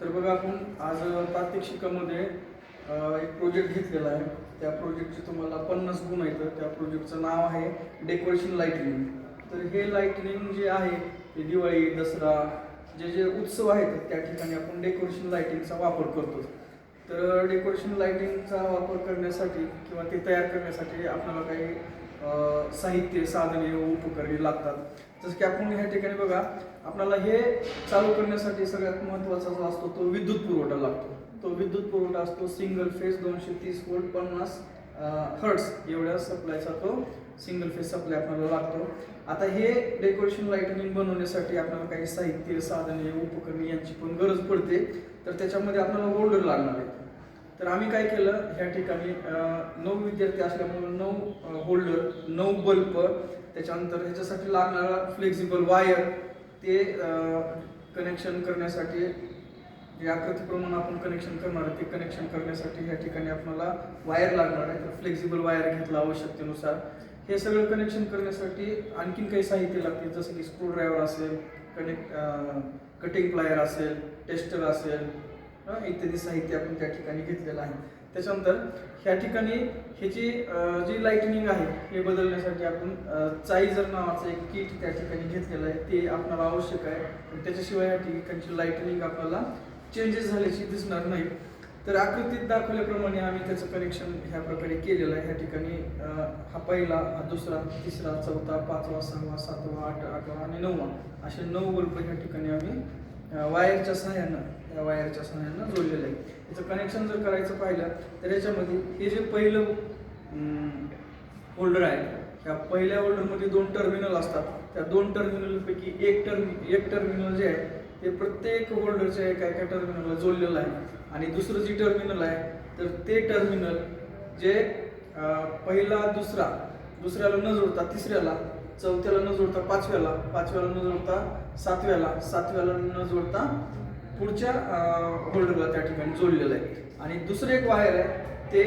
तर बघा आपण आज प्रात्यक्षिकामध्ये एक प्रोजेक्ट घेतलेला आहे. त्या प्रोजेक्टचे तुम्हाला 50 गुण आहेत. त्या प्रोजेक्टचं नाव आहे डेकोरेशन लाईटनिंग. तर हे लाईटनिंग जे आहे ते दिवाळी, दसरा जे जे उत्सव आहेत त्या ठिकाणी आपण डेकोरेशन लाईटिंगचा वापर करतो. तर डेकोरेशन लाईटिंगचा वापर करण्यासाठी किंवा ते तयार करण्यासाठी आपल्याला काही साहित्य, साधने व उपकरणे लागतात. जसं की आपण ह्या ठिकाणी बघा, आपल्याला हे चालू करण्यासाठी सगळ्यात महत्त्वाचा जो असतो तो विद्युत पुरवठा लागतो. तो विद्युत पुरवठा असतो सिंगल फेज 230 वोल्ट 50 हर्ट्स एवढ्या सप्लायचा तो सिंगल फेज सप्लाय आपल्याला लागतो. आता हे डेकोरेशन लाईटनिंग बनवण्यासाठी आपल्याला काही साहित्य, साधने, उपकरणे यांची पण गरज पडते. तर त्याच्यामध्ये आपल्याला होल्डर लागणार आहे. तर आम्ही काय केलं, ह्या ठिकाणी 9 विद्यार्थी असल्यामुळे 9 होल्डर, 9 बल्ब, त्याच्यानंतर ह्याच्यासाठी लागणारा फ्लेक्झिबल वायर, ते कनेक्शन करण्यासाठी जे आकृतीप्रमाणे आपण कनेक्शन करणार आहे ते कनेक्शन करण्यासाठी ह्या ठिकाणी आपल्याला वायर लागणार आहे. तर फ्लेक्झिबल वायर घेतला आवश्यकतेनुसार. हे सगळं कनेक्शन करण्यासाठी आणखीन काही साहित्य लागते, जसं की स्क्रूड्रायव्हर असेल, कटिंग प्लायर असेल, टेस्टर असेल, इत्यादी साहित्य आपण त्या ठिकाणी घेतलेलं आहे. त्याच्यानंतर ह्या ठिकाणी ह्याची जी लाईटनिंग आहे हे बदलण्यासाठी आपण चाईजर नावाचं एक किट त्या ठिकाणी घेतलेलं आहे. ते आपल्याला आवश्यक आहे. पण त्याच्याशिवाय ह्या ठिकाणची लाईटनिंग आपल्याला चेंजेस झाल्याची दिसणार नाही. तर आकृतीत दाखवल्याप्रमाणे आम्ही त्याचं कनेक्शन ह्या प्रकारे केलेलं आहे. ह्या ठिकाणी हा पहिला, हा दुसरा, तिसरा, चौथा, 5वा, 6वा, 7वा, 8वा आणि 9वा असे 9 बल्ब ह्या ठिकाणी आम्ही वायरच्या सहाय्यानं जोडलेलं आहे. याचं कनेक्शन जर करायचं पाहिलं तर याच्यामध्ये हे जे पहिलं होल्डर आहे, ह्या पहिल्या होल्डरमध्ये 2 टर्मिनल असतात. त्या 2 टर्मिनलपैकी एक टर्मिनल जे आहे ते प्रत्येक होल्डरच्या एका टर्मिनलला जोडलेलं आहे. आणि दुसरं जे टर्मिनल आहे तर ते टर्मिनल जे पहिला, दुसऱ्याला न जोडता तिसऱ्याला, चौथ्याला न जोडता पाचव्याला न जोडता सातव्याला न जोडता पुढच्या होल्डरला त्या ठिकाणी जोडलेलं आहे. आणि दुसरं एक वायर आहे ते